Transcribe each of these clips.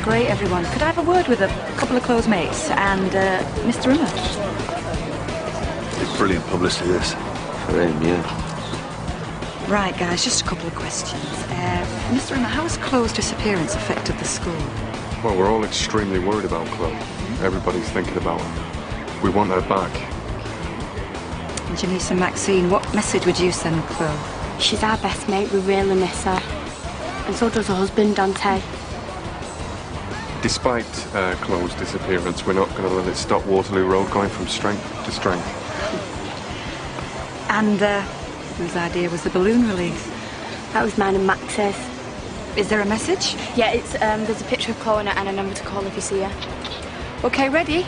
great, everyone. Could I have a word with a couple of close mates and Mr. Rimmer? It's brilliant publicity, this. For him, yeah. Right, guys, just a couple of questions. Mr. Rimmer, how has Chloe's disappearance affected the school? Well, we're all extremely worried about Chloe. Everybody's thinking about her. We want her back. And Janice and Maxine, what message would you send Chloe? She's our best mate, we really miss her. And so does her husband, Dante. Despite Chloe's disappearance, we're not going to let it stop Waterloo Road going from strength to strength. And whose idea was the balloon release? That was mine and Max's. Is there a message? Yeah, it's there's a picture of Chloe on it and a number to call if you see her. Okay, ready?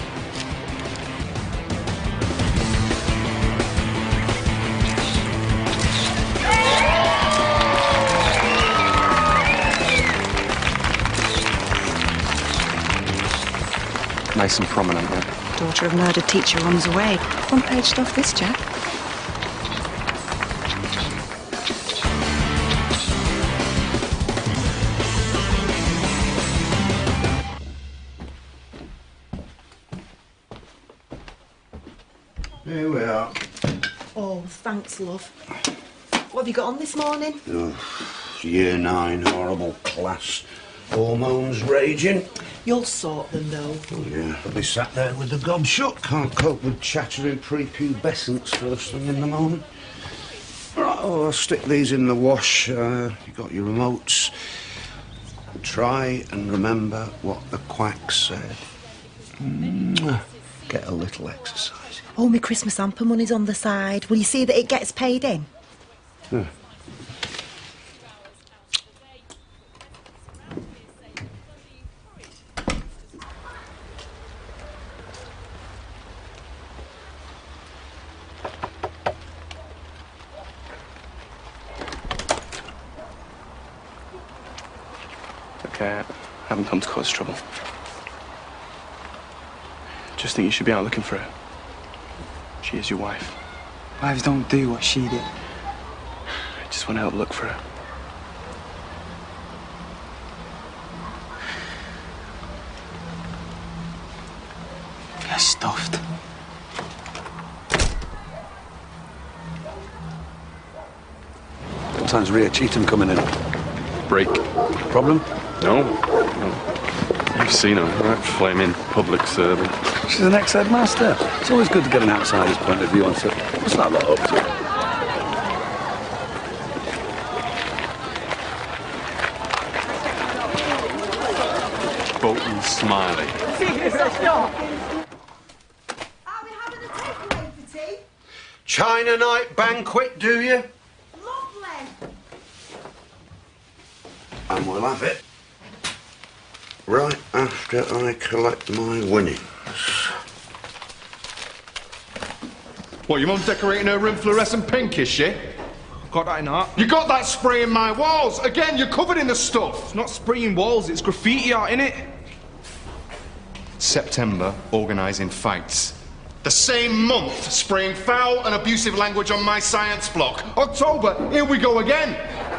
Nice and prominent, yeah. Daughter of murdered teacher runs away. Front page stuff, this chap. Here we are. Oh, thanks, love. What have you got on this morning? Oh, year 9, horrible class. Hormones raging. You'll sort them, though. Oh, yeah. I'll be sat there with the gob shut. Can't cope with chattering prepubescents first thing in the morning. Right, I'll stick these in the wash. You got your remotes. Try and remember what the quack said. Get a little exercise. Oh, my Christmas hamper money's on the side. Will you see that it gets paid in? Yeah. Okay, I haven't come to cause trouble. Just think you should be out looking for her. She is your wife. Wives don't do what she did. I just want to help look for her. You're stuffed. What time's Rhea Cheetham coming in? Break. Problem? No. You've seen her, right? Flaming public servant. She's an ex-headmaster. It's always good to get an outsider's point of view on stuff. What's that lot up to? Bolton Smiley. China night banquet, do you? Lovely. And we'll have it right after I collect my winnings. What, your mum's decorating her room fluorescent pink, is she? Got that in art. You got that spraying my walls! Again, you're covered in the stuff! It's not spraying walls, it's graffiti art, innit? September, organising fights. The same month, spraying foul and abusive language on my science block. October, here we go again.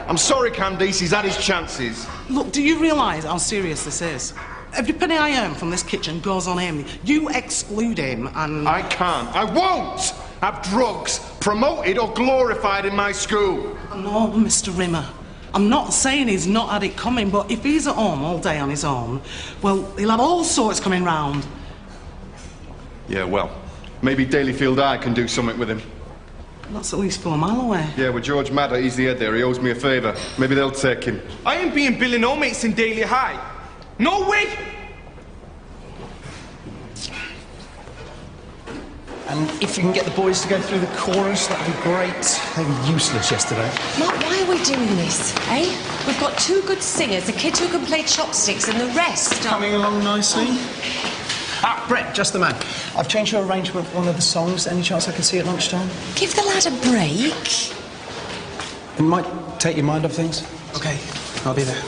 I'm sorry, Candice, he's had his chances. Look, do you realise how serious this is? Every penny I earn from this kitchen goes on him. You exclude him and... I can't, I won't have drugs promoted or glorified in my school. No, Mr. Rimmer. I'm not saying he's not had it coming, but if he's at home all day on his own, well, he'll have all sorts coming round. Yeah, well, maybe Dalyfield Eye can do something with him. That's at least 4 mile away. Yeah, with George Madder, he's the head there. He owes me a favour. Maybe they'll take him. I ain't being Billy no mates in Daly High. No way! And if you can get the boys to go through the chorus, that'd be great. They were useless yesterday. Mark, why are we doing this, eh? We've got 2 good singers, a kid who can play chopsticks, and the rest are... Coming along nicely. Ah, Brett, just the man. I've changed your arrangement for one of the songs. Any chance I can see at lunchtime? Give the lad a break. It might take your mind off things. OK, I'll be there.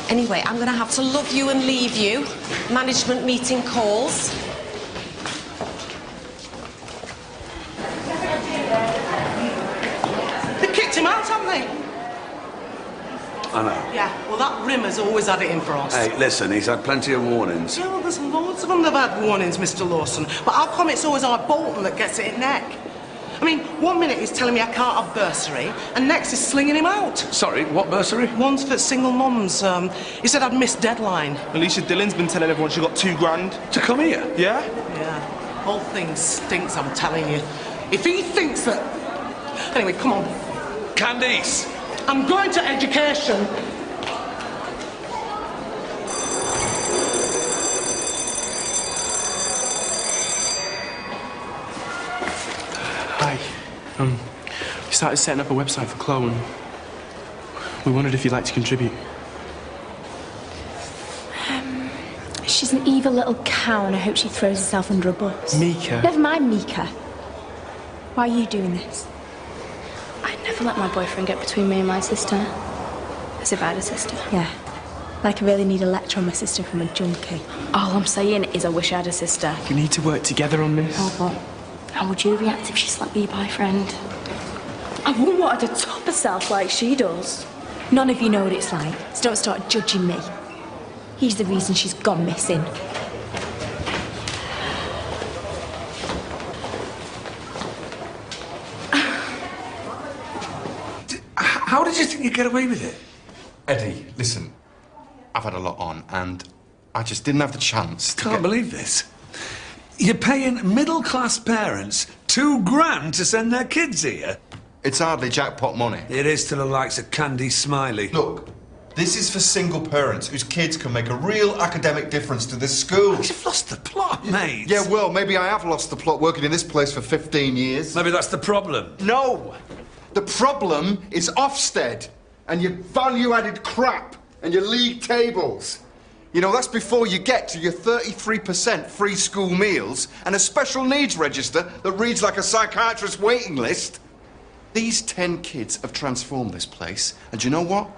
Anyway, I'm going to have to love you and leave you. Management meeting calls. They kicked him out, haven't they? I know. Yeah, well, that Rimmer's always had it in for us. Hey, listen, he's had plenty of warnings. Yeah, well, there's loads of them that have had warnings, Mr. Lawson. But how come it's always our Bolton that gets it in neck? I mean, one minute he's telling me I can't have bursary, and next he's slinging him out. Sorry, what bursary? One's for single mums. He said I'd missed deadline. Alicia Dillon's been telling everyone she got £2,000. To come here? Yeah? Yeah. Whole thing stinks, I'm telling you. If he thinks that... Anyway, come on. Candice! I'm going to education. Hi. We started setting up a website for Chloe, and we wondered if you'd like to contribute. She's an evil little cow, and I hope she throws herself under a bus. Mika. Never mind, Mika. Why are you doing this? I'd never let my boyfriend get between me and my sister. As if I had a sister. Yeah. Like I really need a lecture on my sister from a junkie. All I'm saying is I wish I had a sister. We need to work together on this. Oh, but how would you react if she slapped your boyfriend? I wouldn't want her to top herself like she does. None of you know what it's like, so don't start judging me. He's the reason she's gone missing. How did you think you'd get away with it? Eddie, listen, I've had a lot on, and I just didn't have the chance to Can't believe this. You're paying middle-class parents £2,000 to send their kids here? It's hardly jackpot money. It is to the likes of Candy Smiley. Look, this is for single parents whose kids can make a real academic difference to this school. You've lost the plot, mate. Yeah, well, maybe I have lost the plot working in this place for 15 years. Maybe that's the problem. No! The problem is Ofsted and your value-added crap and your league tables. You know, that's before you get to your 33% free school meals and a special needs register that reads like a psychiatrist's waiting list. These 10 kids have transformed this place, and do you know what?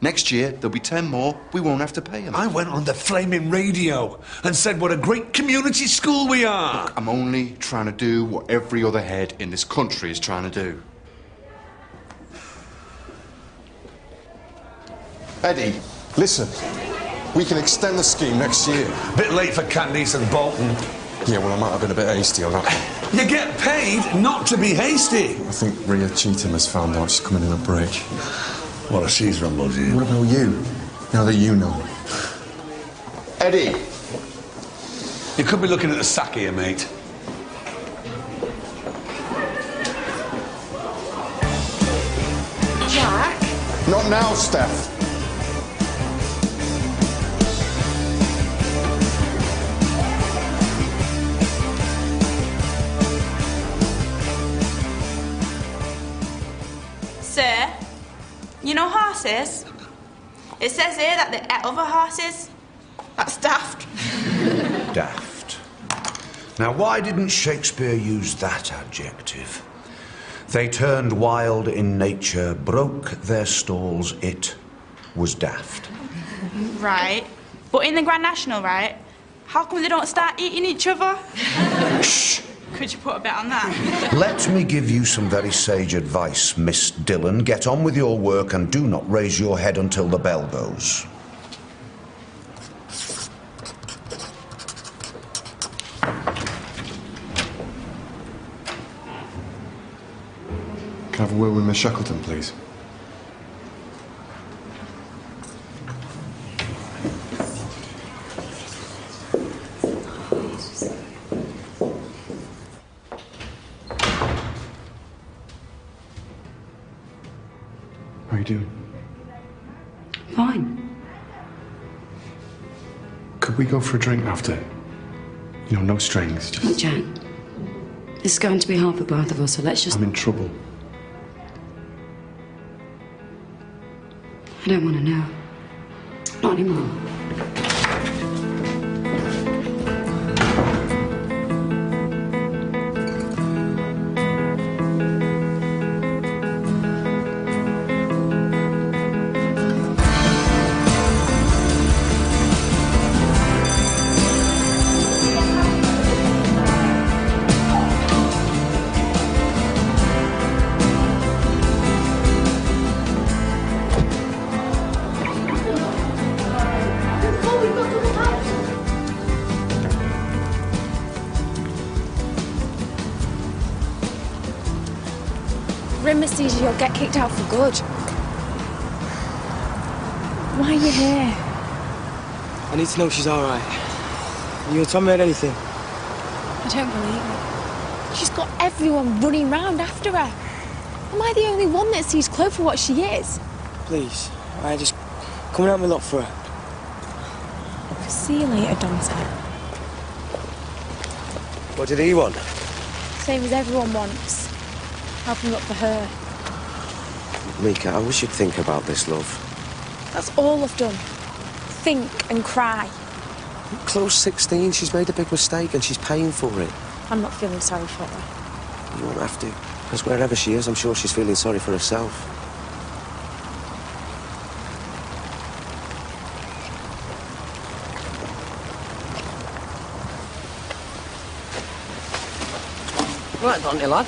Next year, there'll be 10 more. We won't have to pay them. I went on the flaming radio and said what a great community school we are. Look, I'm only trying to do what every other head in this country is trying to do. Eddie, listen. We can extend the scheme next year. Bit late for Candice and Bolton. Yeah, well, I might have been a bit hasty on that one. You get paid not to be hasty. I think Rhea Cheetham has found out she's coming in a break. What a she's rumbled you. What about you? Now that you know. Eddie! You could be looking at the sack here, mate. Jack? Not now, Steph. Sir, you know horses? It says here that they ate other horses. That's daft. Daft. Now, why didn't Shakespeare use that adjective? They turned wild in nature, broke their stalls, it was daft. Right. But in the Grand National, right? How come they don't start eating each other? Shh! Could you put a bet on that? Let me give you some very sage advice, Miss Dillon. Get on with your work and do not raise your head until the bell goes. Can I have a word with Miss Shackleton, please? How are you doing? Fine. Could we go for a drink after? You know, no strings, just... Look, Jack, this is going to be hard for both of us, so let's just... I'm in trouble. I don't want to know. Not anymore. Rimmer sees you, you'll get kicked out for good. Why are you here? I need to know she's all right. You told me anything? I don't believe it. She's got everyone running round after her. Am I the only one that sees Chloe for what she is? Please, I just come and help me look for her. See you later, Dante. What did he want? Same as everyone wants. Helping look for her. Mika, I wish you'd think about this, love. That's all I've done. Think and cry. Chloe's 16, she's made a big mistake and she's paying for it. I'm not feeling sorry for her. You won't have to, because wherever she is, I'm sure she's feeling sorry for herself. Right, Dante, lad.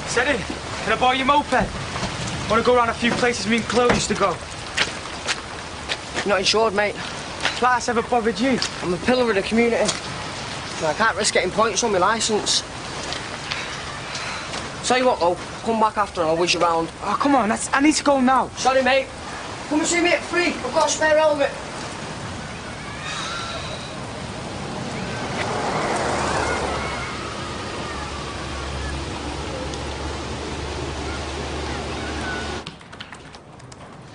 Steady, can I borrow your moped? I want to go around a few places me and Chloe used to go. You're not insured, mate. Twice ever bothered you? I'm a pillar of the community. I can't risk getting points on my licence. Tell you what, though, come back after and I'll whiz you round. Oh, come on, I need to go now. Sorry, mate. Come and see me at 3. I've got a spare helmet.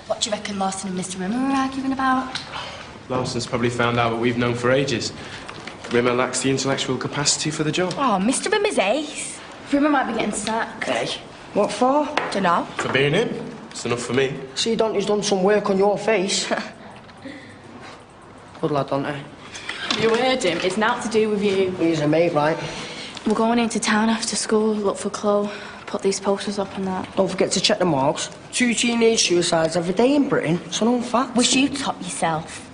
What do you reckon Lawson and Mr. Rimmer were arguing about? Lawson's probably found out what we've known for ages. Rimmer lacks the intellectual capacity for the job. Oh, Mr. Rimmer's ace. Rimmer might be getting sacked. Hey, what for? Dunno. For being him. It's enough for me. See, Dante's done some work on your face. Good lad, Dante. You heard him. It's not to do with you. He's a mate, right? We're going into town after school, look for Chloe, put these posters up and that. Don't forget to check the marks. 2 teenage suicides every day in Britain. It's an known fact. Wish you'd top yourself.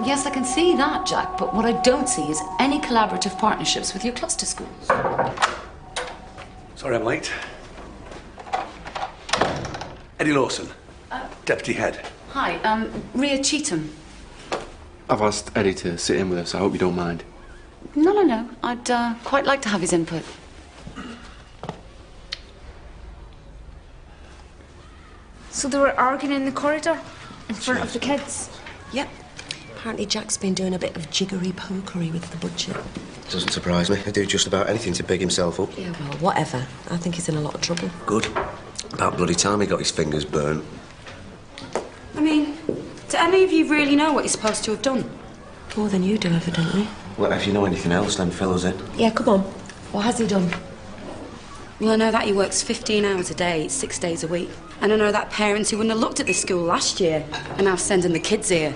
Yes, I can see that, Jack, but what I don't see is any collaborative partnerships with your cluster schools. Sorry I'm late. Eddie Lawson, Deputy Head. Hi, Ria Cheetham. I've asked Eddie to sit in with us. I hope you don't mind. No. I'd quite like to have his input. So they were arguing in the corridor in front of the kids? Yep. Apparently Jack's been doing a bit of jiggery-pokery with the budget. Doesn't surprise me. He'd do just about anything to big himself up. Yeah, well, whatever. I think he's in a lot of trouble. Good. About bloody time he got his fingers burnt. I mean, do any of you really know what you're supposed to have done? More than you do, evidently. Well, if you know anything else, then fill us in. Yeah, come on. What has he done? Well, I know that he works 15 hours a day, 6 days a week. And I know that parents who wouldn't have looked at this school last year are now sending the kids here.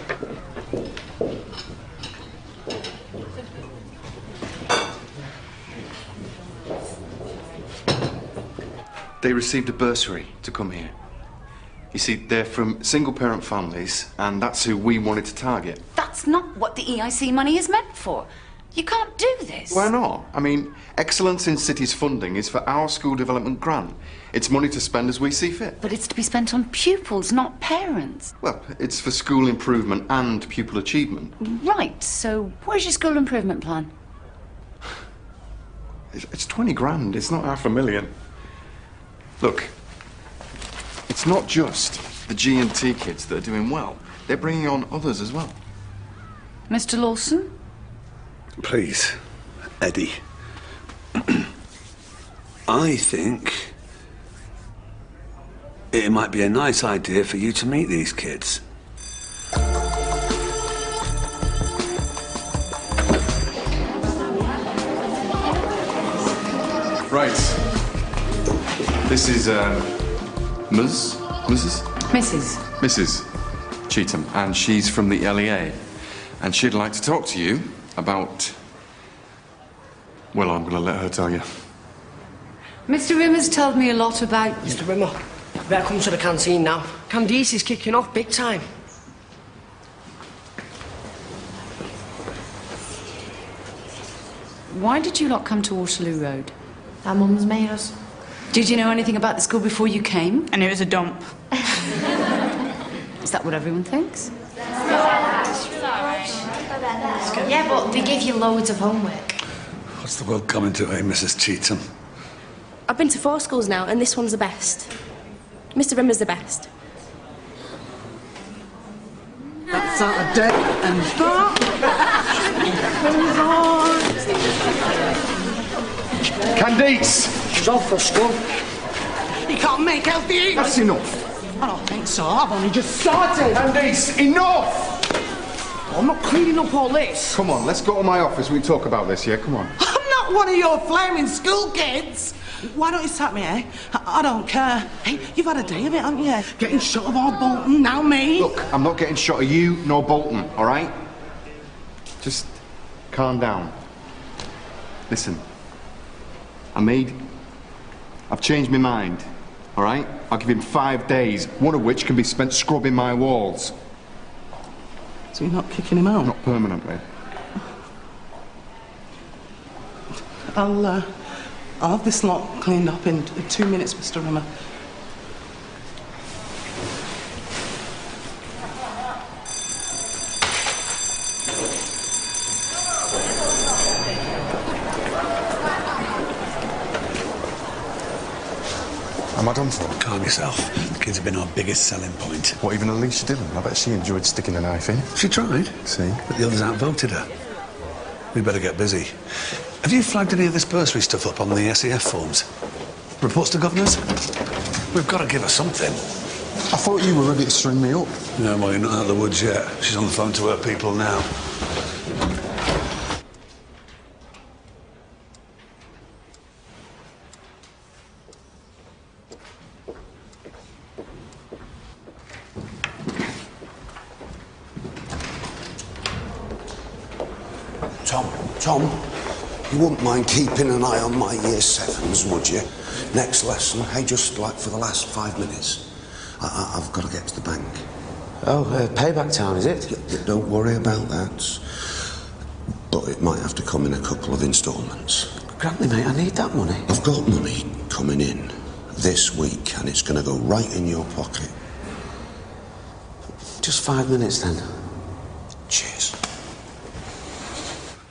They received a bursary to come here. You see, they're from single-parent families, and that's who we wanted to target. That's not what the EIC money is meant for. You can't do this. Why not? I mean, Excellence in Cities funding is for our school development grant. It's money to spend as we see fit. But it's to be spent on pupils, not parents. Well, it's for school improvement and pupil achievement. Right, so where's your school improvement plan? It's 20 grand, it's not $500,000. Look, it's not just the G&T kids that are doing well. They're bringing on others as well. Mr. Lawson? Please, Eddie. I think it might be a nice idea for you to meet these kids. Right. This is, Mrs. Mrs. Cheetham, and she's from the LEA. And she'd like to talk to you about... Well, I'm going to let her tell you. Mr. Rimmer's told me a lot about... Mr. Rimmer, better come to the canteen now. Candice is kicking off big time. Why did you lot come to Waterloo Road? Our mum's made us. Did you know anything about the school before you came? And it was a dump. Is that what everyone thinks? Yeah, but they give you loads of homework. What's the world coming to, eh, Mrs. Cheetham? I've been to 4 schools now, and this one's the best. Mr. Rimmer's the best. That's out of date and start. Candice! She's off for school. You can't make healthy eating. That's enough. I don't think so. I've only just started. Candice, enough! I'm not cleaning up all this. Come on, let's go to my office. We can talk about this, yeah? Come on. I'm not one of your flaming school kids. Why don't you tap me, eh? I don't care. Hey, you've had a day of it, haven't you? Getting shot of our Bolton, now me. Look, I'm not getting shot of you nor Bolton, all right? Just calm down. Listen, I've changed my mind, all right? I'll give him 5 days, one of which can be spent scrubbing my walls. So you're not kicking him out? Not permanently. I'll have this lot cleaned up in 2 minutes, Mr. Rimmer. Am I done for? Calm yourself. The kids have been our biggest selling point. What, even Alicia Dillon? I bet she enjoyed sticking a knife in. She tried. See? But the others outvoted her. We better get busy. Have you flagged any of this bursary stuff up on the SEF forms? Reports to governors? We've got to give her something. I thought you were ready to string me up. No, well, you're not out of the woods yet. She's on the phone to her people now. Tom, you wouldn't mind keeping an eye on my year 7s, would you? Next lesson, hey, just like for the last 5 minutes. I've got to get to the bank. Oh, payback town, is it? Don't worry about that. But it might have to come in a couple of instalments. Grant me, mate, I need that money. I've got money coming in this week, and it's going to go right in your pocket. Just 5 minutes, then. Cheers.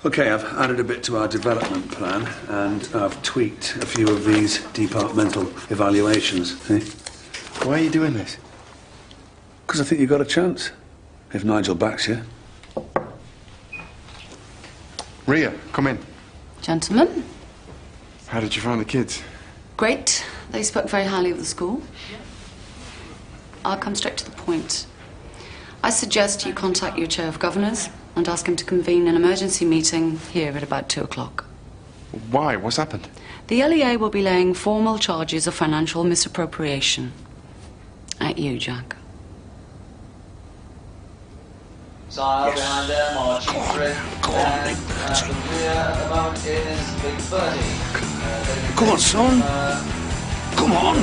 OK, I've added a bit to our development plan, and I've tweaked a few of these departmental evaluations. Eh? Why are you doing this? Because I think you've got a chance, if Nigel backs you. Ria, come in. Gentlemen, How did you find the kids? great. They spoke very highly of the school. I'll come straight to the point. I suggest you contact your chair of governors and ask him to convene an emergency meeting here at about 2 o'clock. Why? What's happened? The LEA will be laying formal charges of financial misappropriation at you, Jack. Sire behind them, Archie Frick, and the rear at the moment is Big Birdie. Come on, son. Come on.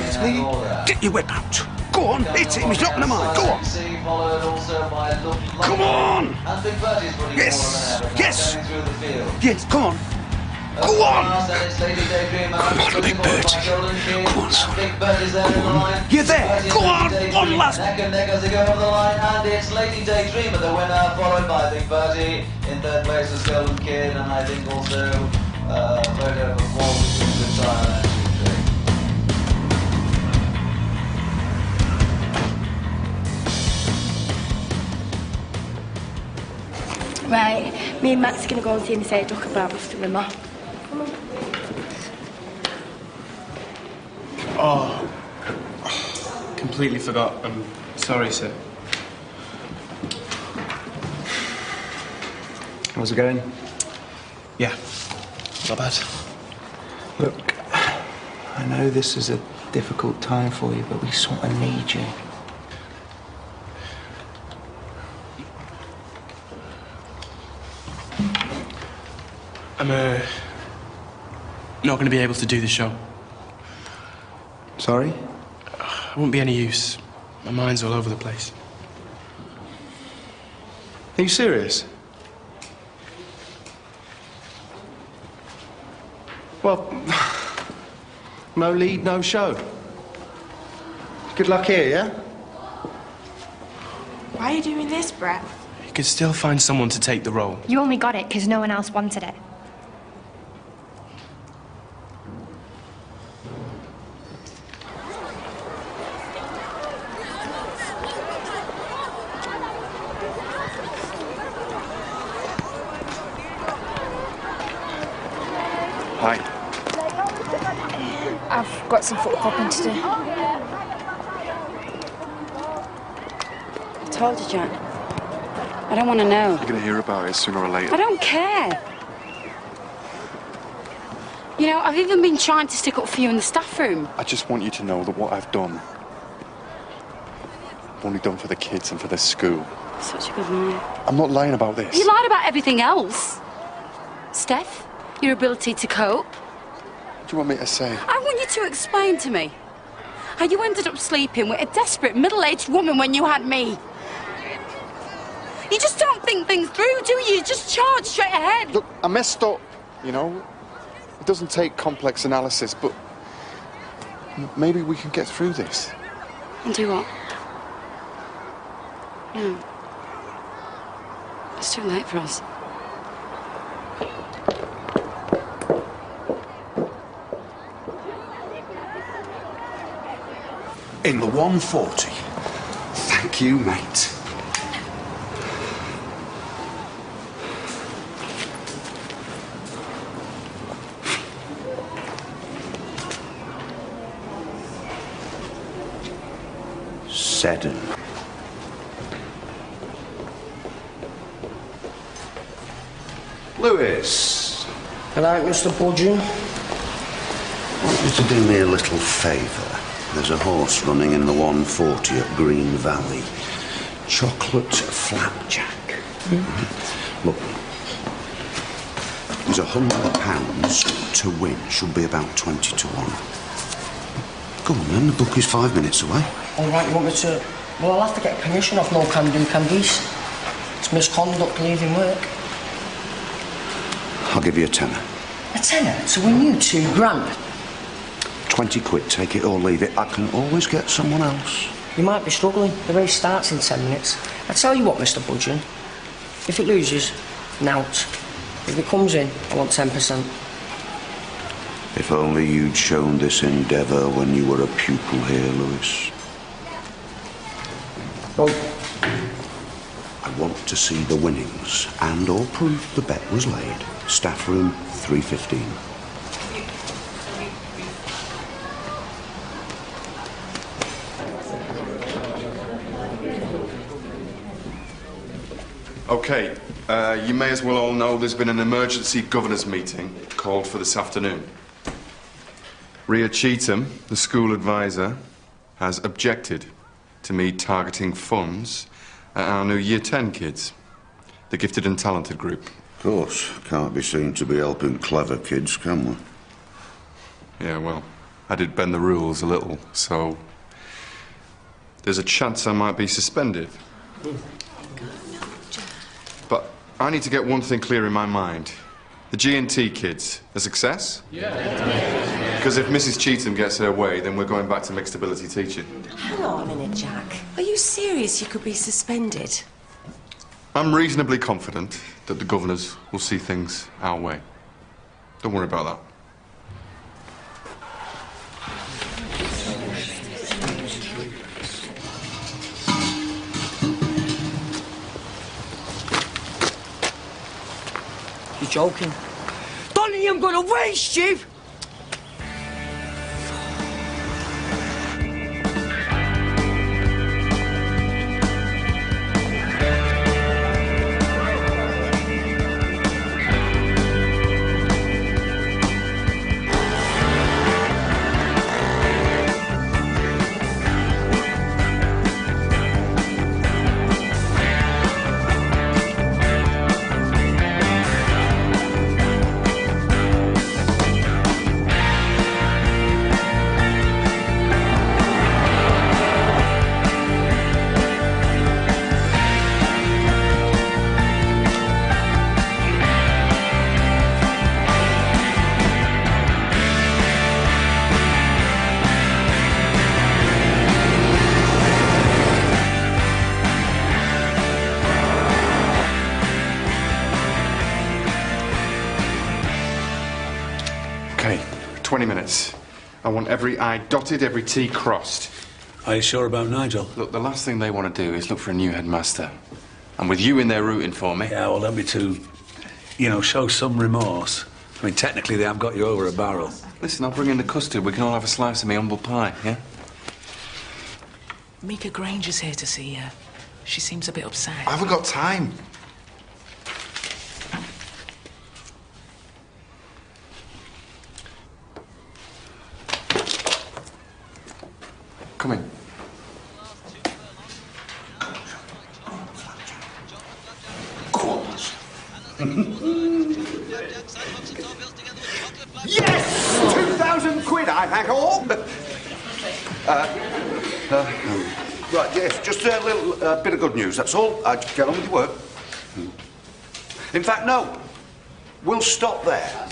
It's me. Get your whip out. Go on, hit him. He's not going to mind. Go on. Come on. Yes. Yes. Yes, come on. Go on! Come on, Big Bird. Come on, son. Come on. You're there. Go on. One last. Neck and neck as they go over the line, and it's Lady Daydreamer, the winner, followed by Big Birdie. In third place was Golden Kid, and I think also a photo of a ball between the tire. Right, me and Matt's going to go and see Miss Duck about Mr. Rimmer. Oh, completely forgot. I'm sorry, sir. How's it going? Yeah, not bad. Look, I know this is a difficult time for you, but we sort of need you. I'm not going to be able to do the show. Sorry? It won't be any use. My mind's all over the place. Are you serious? Well, no lead, no show. Good luck here, yeah? Why are you doing this, Brett? You could still find someone to take the role. You only got it because no one else wanted it. Hi. I've got some photocopying to do. I told you, Jack. I don't want to know. You're going to hear about it sooner or later. I don't care. You know, I've even been trying to stick up for you in the staff room. I just want you to know that what I've done, I've only done for the kids and for the school. Such a good liar. I'm not lying about this. You lied about everything else. Steph, your ability to cope. What do you want me to say? I want you to explain to me how you ended up sleeping with a desperate middle-aged woman when you had me. You just don't think things through, do you? You just charge straight ahead. Look, I messed up, you know. It doesn't take complex analysis, but maybe we can get through this. And do what? No. It's too late for us. In the 140. Thank you, mate. Seddon. Lewis. Hello, Mr. Budgeon. I want you to do me a little favour. There's a horse running in the 140 at Green Valley. Chocolate flapjack. Look, there's £100 to win. Should be about 20 to 1. Go on then, the book is 5 minutes away. All right, you want me to... Well, I'll have to get permission off No Can Do Can Do's. It's misconduct leaving work. I'll give you a tenner. A tenner to win you £2,000? 20 quid, take it or leave it. I can always get someone else. You might be struggling. The race starts in 10 minutes. I tell you what, Mr. Budgeon. If it loses, nout. If it comes in, I want 10%. If only you'd shown this endeavour when you were a pupil here, Lewis. I want to see the winnings and or proof the bet was laid. Staff room 315. Okay, you may as well all know there's been an emergency governors meeting called for this afternoon. Ria Cheetham, the school advisor, has objected to me targeting funds at our new Year 10 kids, the gifted and talented group. Of course, can't be seen to be helping clever kids, can we? Yeah, well, I did bend the rules a little, so there's a chance I might be suspended. But I need to get one thing clear in my mind. The G&T kids, a success? Yeah. Because if Mrs. Cheetham gets her way, then we're going back to mixed ability teaching. Hang on a minute, Jack. Are you serious you could be suspended? I'm reasonably confident that the governors will see things our way. Don't worry about that. You're joking. Donnie, I'm gonna waste you! 20 minutes. I want every I dotted, every T crossed. Are you sure about Nigel? Look, the last thing they want to do is look for a new headmaster. And with you in there rooting for me... Yeah, well, don't be too... show some remorse. I mean, technically, they have got you over a barrel. Listen, I'll bring in the custard. We can all have a slice of me humble pie, yeah? Mika Granger's here to see you. She seems a bit upset. I haven't got time. Come in. Yes! 2,000 quid, I hack all. Right, yes, just a little bit of good news, that's all. Get on with your work. In fact, no. We'll stop there.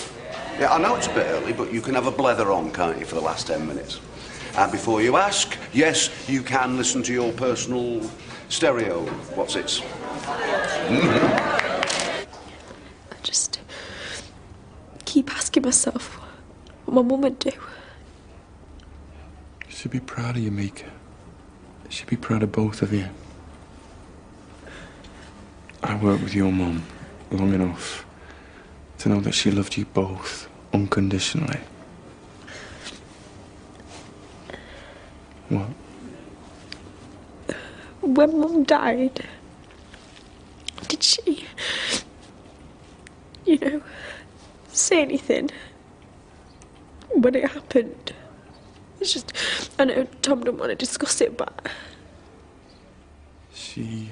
Yeah, I know it's a bit early, but you can have a blether on, can't you, for the last 10 minutes? And before you ask, yes, you can listen to your personal stereo. What's it? I just keep asking myself what my mum would do. You should be proud of you, Mika. You should be proud of both of you. I worked with your mum long enough to know that she loved you both unconditionally. What? When Mum died, did she, say anything when it happened? It's just, I know Tom didn't want to discuss it, but... She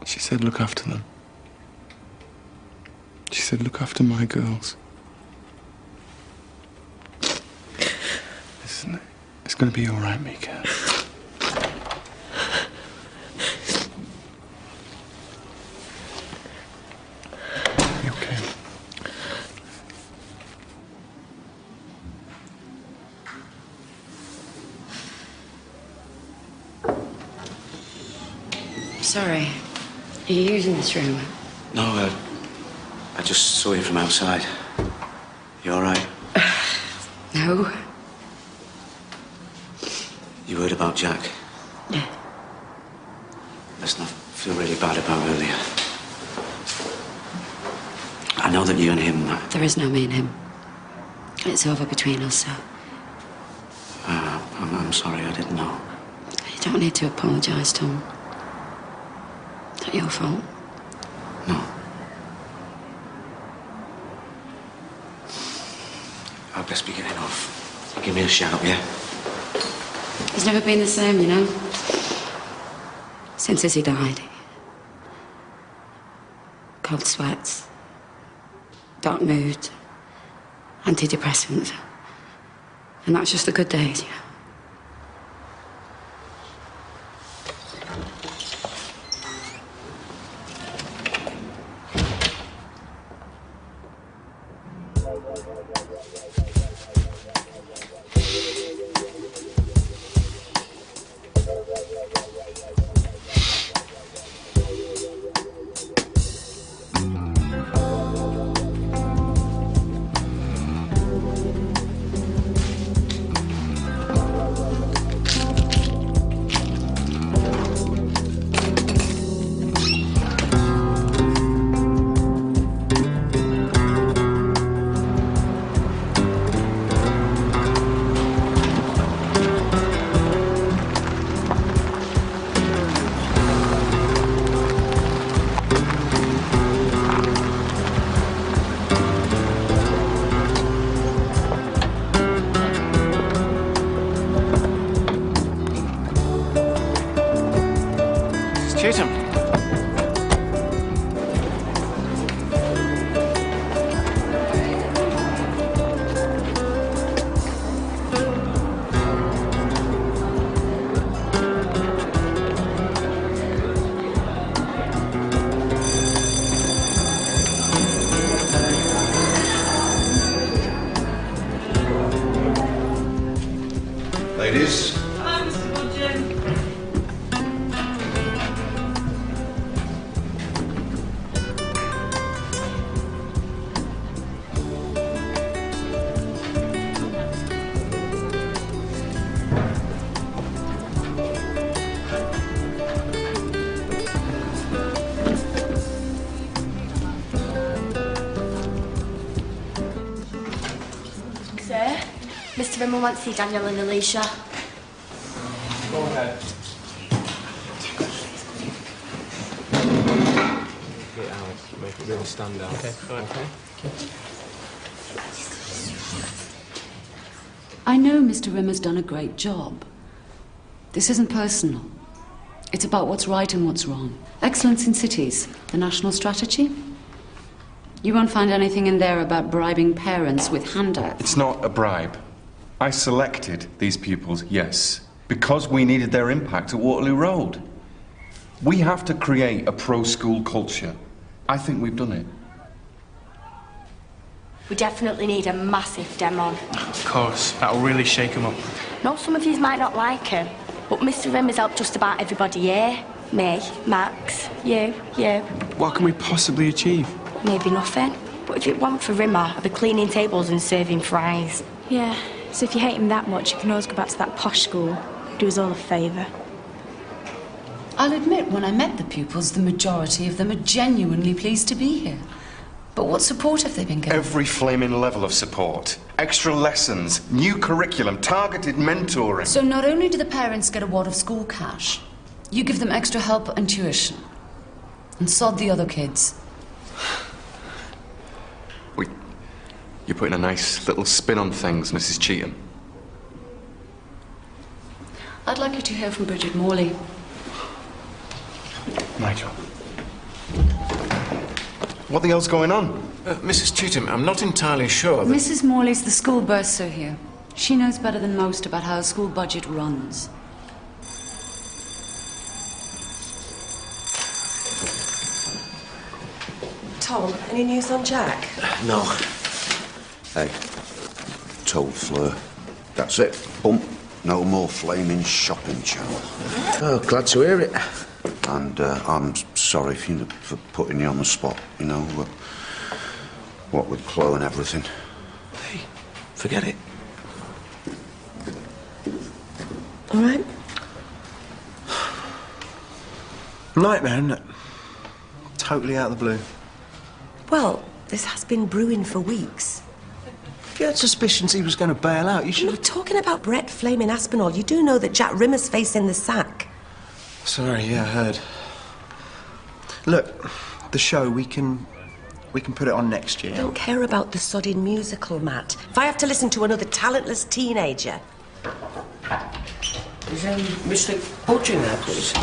said, look after them. She said, look after my girls. Listen, it's going to be all right, Mika. You okay? Sorry. Are you using this room? No, I just saw you from outside. You all right? No. You heard about Jack? Yeah. Listen, I feel really bad about earlier. I know that you and him... There is no me and him. It's over between us, so... I'm sorry, I didn't know. You don't need to apologise, Tom. Not your fault. No. I'll best be getting off. Give me a shout, yeah? He's never been the same, since Izzy died. Cold sweats, dark mood, antidepressants. And that's just the good days, Mr. Rimmer wants to see Daniel and Alicia. Go ahead. Get out, make it really stand out. Okay, okay. I know Mr. Rimmer's done a great job. This isn't personal. It's about what's right and what's wrong. Excellence in cities, the national strategy. You won't find anything in there about bribing parents with handouts. It's not a bribe. I selected these pupils, yes, because we needed their impact at Waterloo Road. We have to create a pro-school culture. I think we've done it. We definitely need a massive demo. Of course, that'll really shake him up. No, some of you might not like him, but Mr. Rimmer's helped just about everybody here. Me, Max, you. What can we possibly achieve? Maybe nothing. But if it weren't for Rimmer, I'd be cleaning tables and serving fries. Yeah, so if you hate him that much, you can always go back to that posh school. Do us all a favour. I'll admit, when I met the pupils, the majority of them are genuinely pleased to be here. But what support have they been given? Every flaming level of support. Extra lessons, new curriculum, targeted mentoring. So not only do the parents get a wad of school cash, you give them extra help and tuition. And sod the other kids. You're putting a nice little spin on things, Mrs. Cheetham. I'd like you to hear from Bridget Morley. Nigel. What the hell's going on? Mrs. Cheetham, I'm not entirely sure that... Mrs. Morley's the school bursar here. She knows better than most about how a school budget runs. Tom, any news on Jack? No. Hey, told Fleur. That's it. Bump. No more flaming shopping channel. Oh, glad to hear it. And I'm sorry for putting you on the spot, you know, what with Chloe and everything. Hey, forget it. All right. Nightmare, isn't it? Totally out of the blue. Well, this has been brewing for weeks. If you had suspicions he was going to bail out, you should... I'm not talking about Brett Flaming Aspinall. You do know that Jack Rimmer's facing the sack. Sorry, yeah, I heard. Look, the show, we can put it on next year. I don't care about the sodding musical, Matt. If I have to listen to another talentless teenager... Is Mr. Budge in there, please?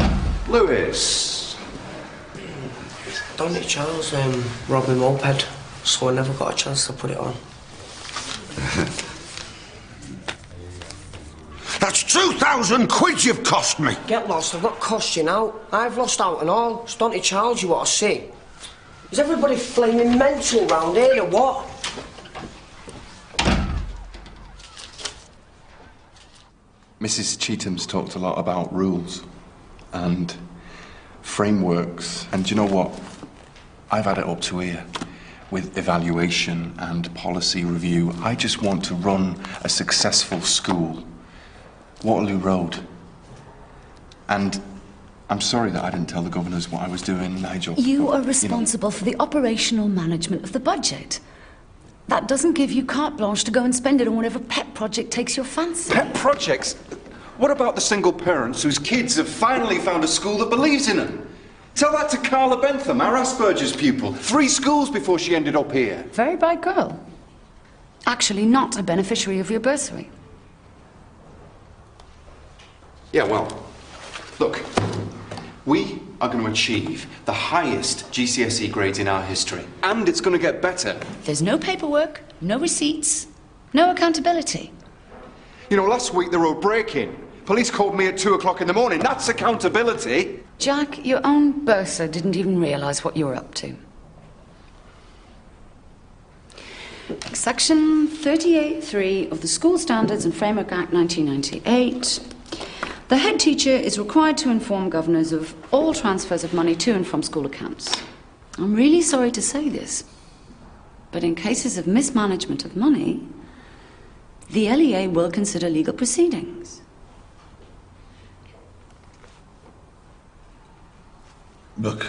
Lewis. Donny Charles, Robin Moped, so I never got a chance to put it on. That's 2,000 quid you've cost me. Get lost, I've not cost you now. I've lost out and all. It's Donny Charles you want to see. Is everybody flaming mental round here or what? Mrs. Cheetham's talked a lot about rules and frameworks, and do you know what? I've had it up to here with evaluation and policy review. I just want to run a successful school. Waterloo Road. And I'm sorry that I didn't tell the governors what I was doing, Nigel. You are responsible for the operational management of the budget. That doesn't give you carte blanche to go and spend it on whatever pet project takes your fancy. Pet projects? What about the single parents whose kids have finally found a school that believes in them? Tell that to Carla Bentham, our Asperger's pupil. 3 schools before she ended up here. Very bright girl. Actually not a beneficiary of your bursary. Yeah, well, look, we are going to achieve the highest GCSE grades in our history, and it's going to get better. There's no paperwork, no receipts, no accountability. You know, last week there were a break-in. Police called me at 2 o'clock in the morning. That's accountability. Jack, your own bursar didn't even realise what you were up to. Section 38(3) of the School Standards and Framework Act 1998. The head teacher is required to inform governors of all transfers of money to and from school accounts. I'm really sorry to say this, but in cases of mismanagement of money, the LEA will consider legal proceedings. Look,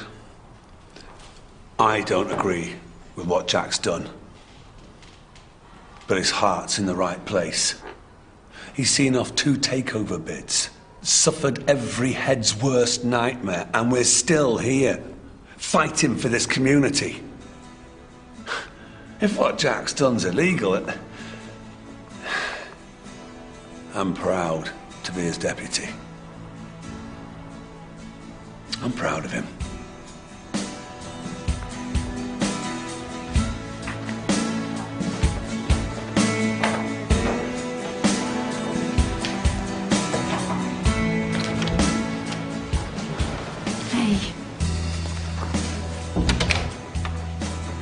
I don't agree with what Jack's done, but his heart's in the right place. He's seen off 2 takeover bids, suffered every head's worst nightmare, and we're still here, fighting for this community. If what Jack's done's illegal, I'm proud to be his deputy. I'm proud of him. Hey.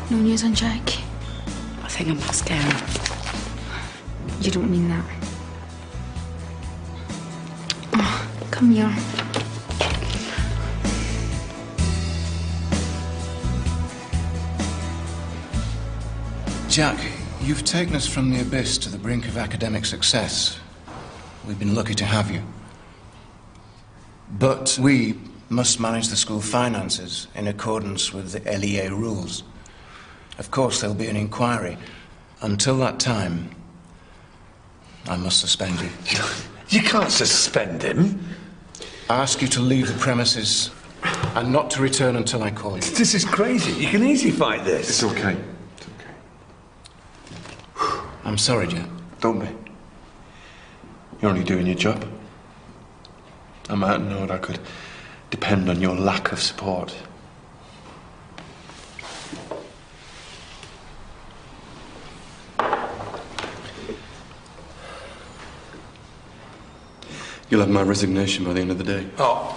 No news on Jack? I think I'm not scared. You don't mean that. Oh, come here. Jack, you've taken us from the abyss to the brink of academic success. We've been lucky to have you. But we must manage the school finances in accordance with the LEA rules. Of course, there'll be an inquiry. Until that time, I must suspend you. You can't suspend him. I ask you to leave the premises and not to return until I call you. This is crazy. You can easily fight this. It's okay. I'm sorry, Jack. Don't be. You're only doing your job. I might know that I could depend on your lack of support. You'll have my resignation by the end of the day. Oh.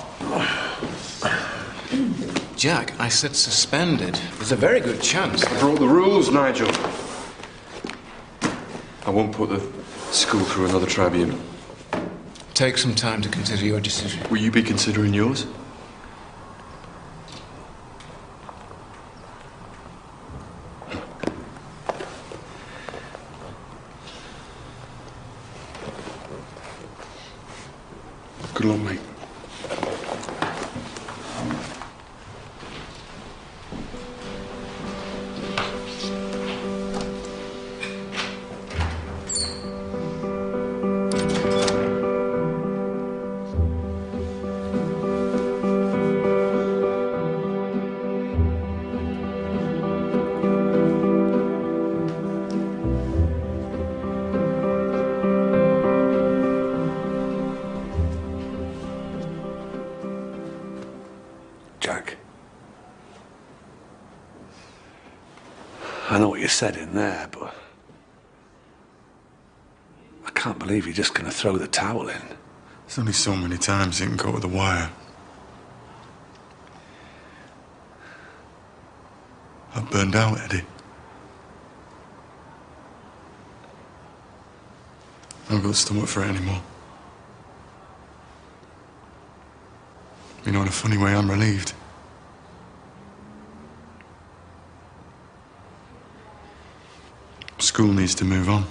Jack, I said suspended. There's a very good chance. I broke the rules, Nigel. I won't put the school through another tribunal. Take some time to consider your decision. Will you be considering yours? Good luck, mate. Jack. I know what you said in there, but I can't believe you're just going to throw the towel in. There's only so many times you can go to the wire. I've burned out, Eddie. I haven't got the stomach for it anymore. You know, in a funny way, I'm relieved. School needs to move on.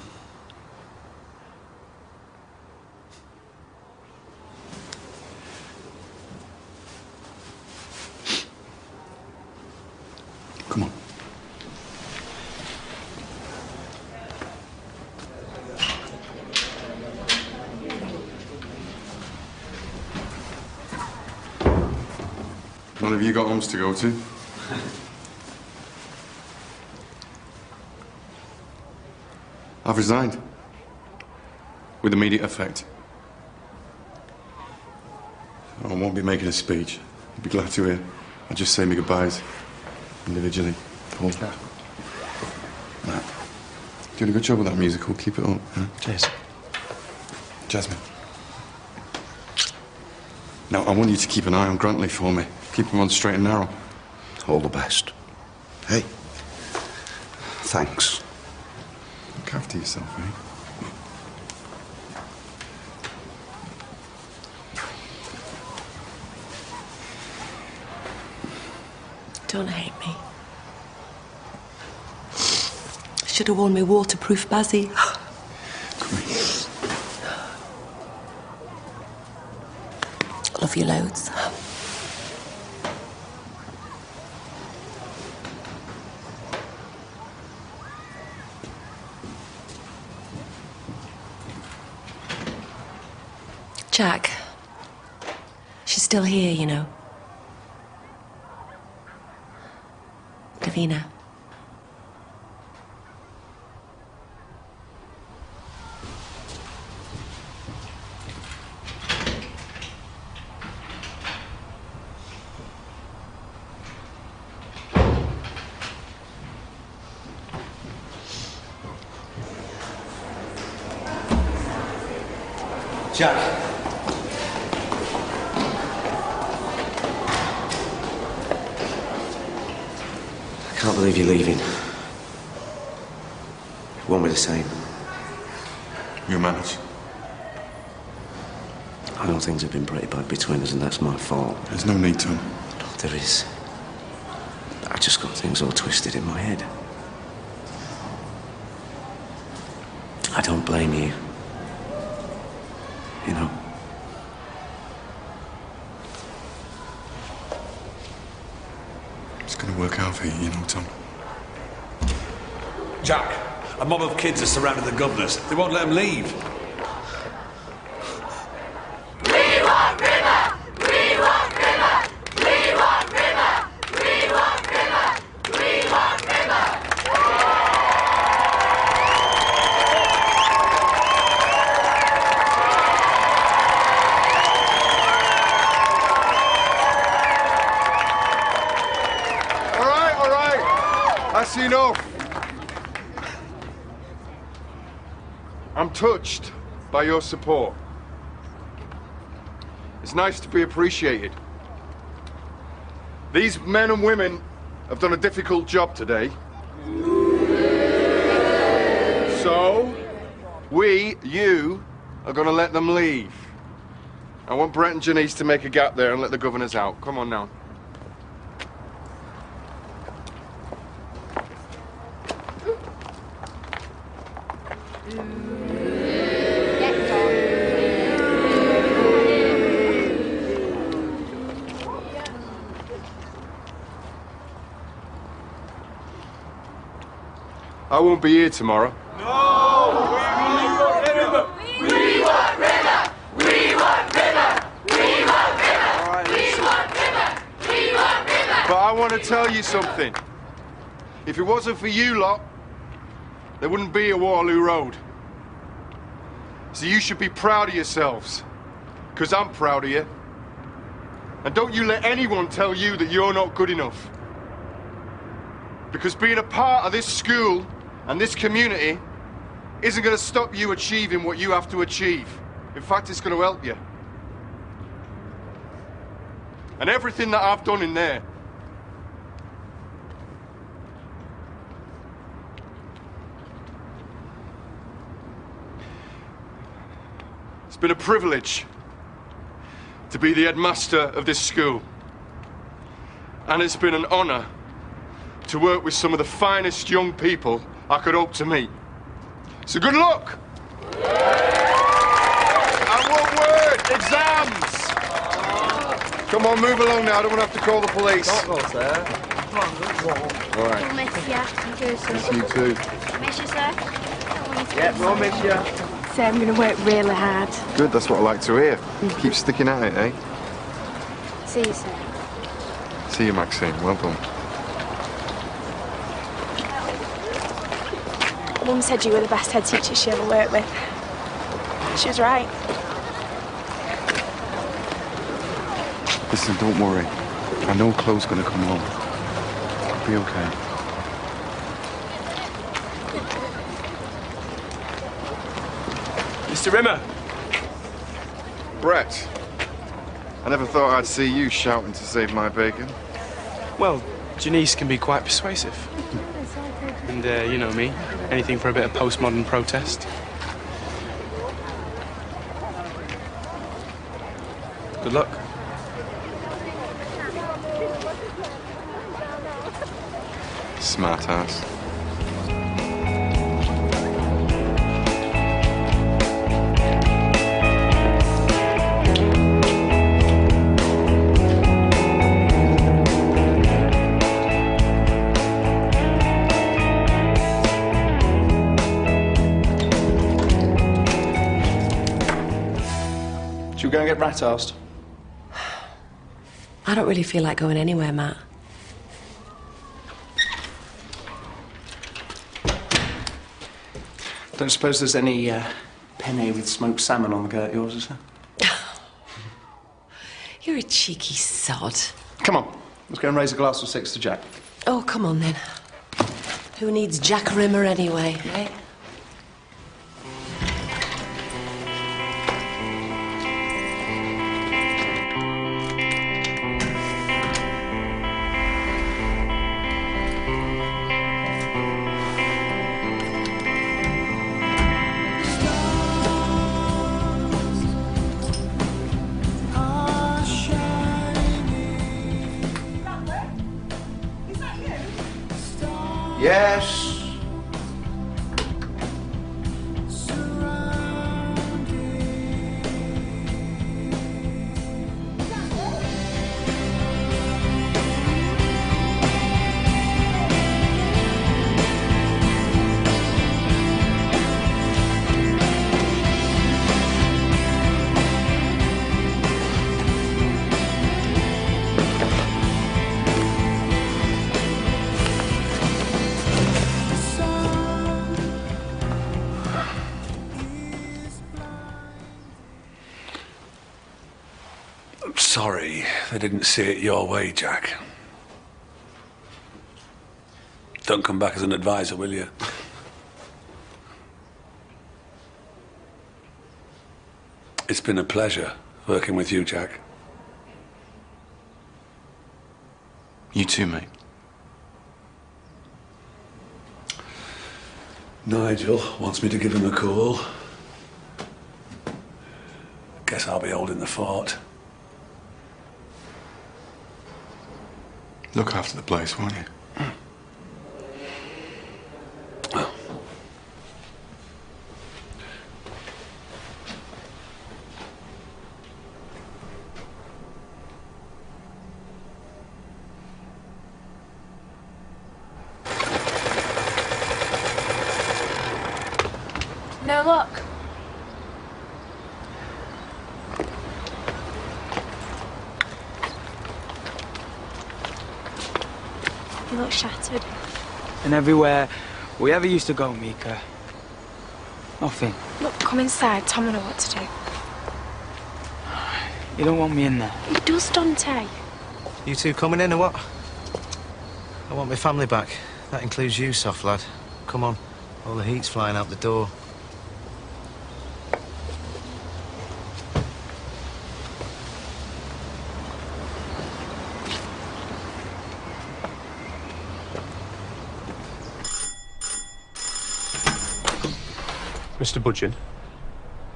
Come on. None of you got homes to go to? I've resigned. With immediate effect. I won't be making a speech. You'd be glad to hear. I'll just say my goodbyes. Individually. Paul. Yeah. Matt. Doing a good job with that musical. Keep it up. Huh? Cheers. Jasmine. Now, I want you to keep an eye on Grantley for me. Keep him on the straight and narrow. All the best. Hey. Thanks. Look after yourself, eh? Don't hate me. Should have worn my waterproof bazzy. Love you loads. Jack, she's still here, you know. Davina. Jack. I can't believe you're leaving. It won't be the same. You manage. I know things have been pretty bad between us, and that's my fault. There's no need to. No, there is. I just got things all twisted in my head. I don't blame you. You know. It's gonna work out for you, know, Tom. Jack, a mob of kids are surrounding the governors. They won't let them leave. That's enough. I'm touched by your support. It's nice to be appreciated. These men and women have done a difficult job today. So, you, are going to let them leave. I want Brett and Janice to make a gap there and let the governors out. Come on now. I won't be here tomorrow. But I want to tell you something. If it wasn't for you lot, there wouldn't be a Waterloo Road. So you should be proud of yourselves, because I'm proud of you. And don't you let anyone tell you that you're not good enough. Because being a part of this school and this community isn't going to stop you achieving what you have to achieve. In fact, it's going to help you. And everything that I've done in there, it's been a privilege to be the headmaster of this school. And it's been an honor to work with some of the finest young people I could hope to meet. So good luck! And one word, exams! Come on, move along now, I don't want to have to call the police. Don't go, sir. Come on, go. All right. We'll miss you. Thank you, sir. Miss you too. Miss you, sir. Yeah, we'll miss you. So I'm going to work really hard. Good, that's what I like to hear. Keep sticking at it, eh? See you, sir. See you, Maxine. Well done. Mum said you were the best head teacher she ever worked with. She was right. Listen, don't worry. I know Chloe's gonna come home. It'll be okay. Mr. Rimmer! Brett, I never thought I'd see you shouting to save my bacon. Well, Janice can be quite persuasive. And, you know me, anything for a bit of postmodern protest. Good luck. Smart ass. we go and get rat-arsed? I don't really feel like going anywhere, Matt. Don't suppose there's any penne with smoked salmon on the go at yours, is there? You're a cheeky sod. Come on, let's go and raise a glass of 6 to Jack. Oh, come on then. Who needs Jack Rimmer anyway, eh? Yes. I'm sorry they didn't see it your way, Jack. Don't come back as an advisor, will you? It's been a pleasure working with you, Jack. You too, mate. Nigel wants me to give him a call. Guess I'll be holding the fort. Look after the place, won't you? No luck. You look shattered. And everywhere we ever used to go, Mika, nothing. Look, come inside. Tom will know what to do. You don't want me in there. He does, Dante. You two coming in or what? I want my family back. That includes you, soft lad. Come on. All the heat's flying out the door. Mr. Budgeon?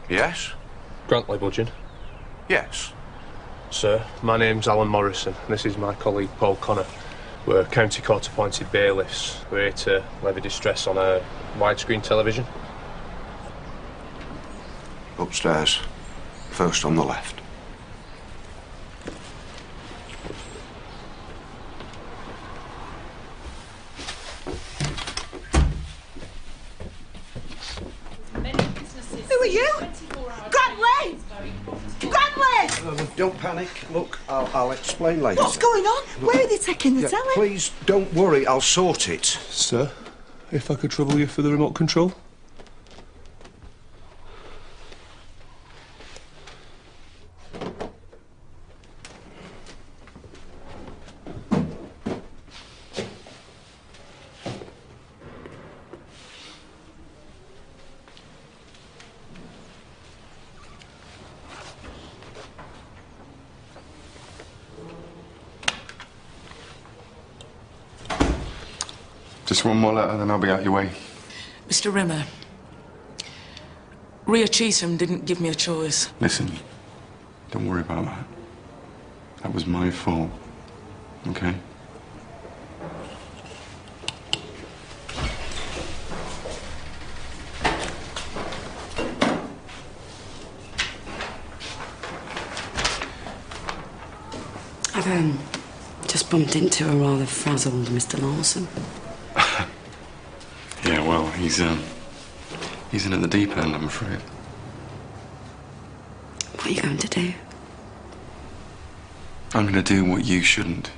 Yes? Grantley Budgeon? Yes. Sir, my name's Alan Morrison, and this is my colleague Paul Connor. We're County Court appointed bailiffs. We're here to levy distress on a widescreen television. Upstairs. First on the left. Who are you? Grantley! Grantley! Don't panic. Look, I'll explain later. What's going on? Where are they taking the Yeah, telly? please, don't worry. I'll sort it. Sir, if I could trouble you for the remote control? Just one more letter, then I'll be out your way. Mr. Rimmer, Ria Cheatham didn't give me a choice. Listen, don't worry about that. That was my fault. Okay? I've just bumped into a rather frazzled Mr. Lawson. Yeah, well, he's in at the deep end, I'm afraid. What are you going to do? I'm going to do what you shouldn't.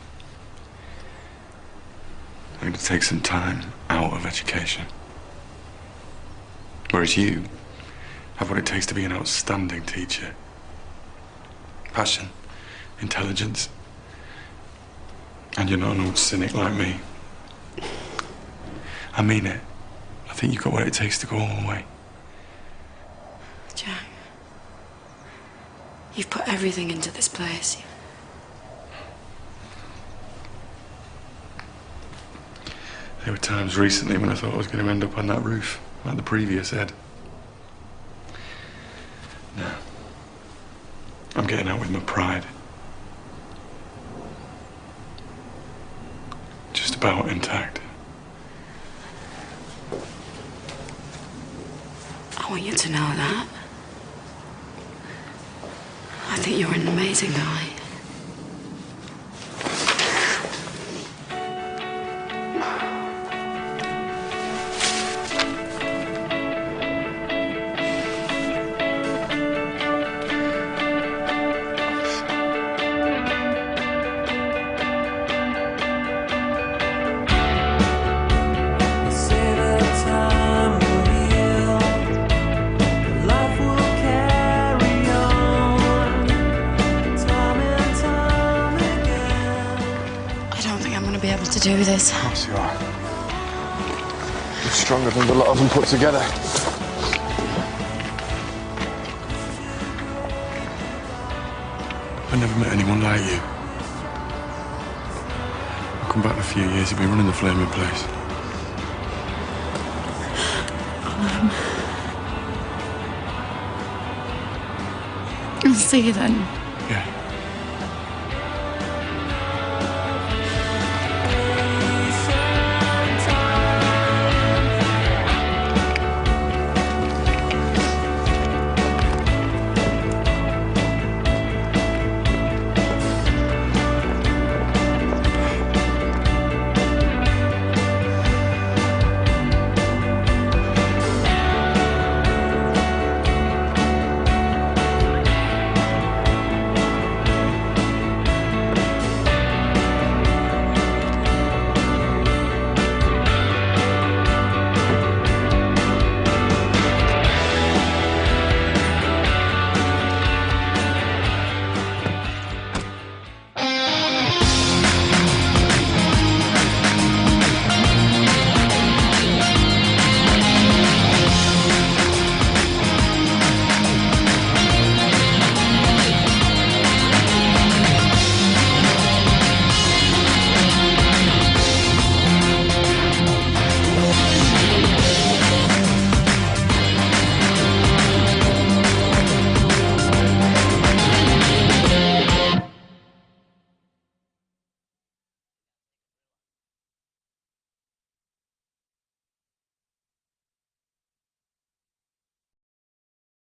I'm going to take some time out of education. Whereas you have what it takes to be an outstanding teacher. Passion, intelligence. And you're not an old cynic like me. I mean it. I think you've got what it takes to go all the way. Jack, you've put everything into this place. There were times recently when I thought I was going to end up on that roof, like the previous Ed. No. I'm getting out with my pride. Just about intact. I want you to know that. I think you're an amazing guy. Be able to do this. Of course you are. You're stronger than the lot of them put together. I never met anyone like you. I'll come back in a few years, you'll be running the flaming place. I'll see you then. Yeah.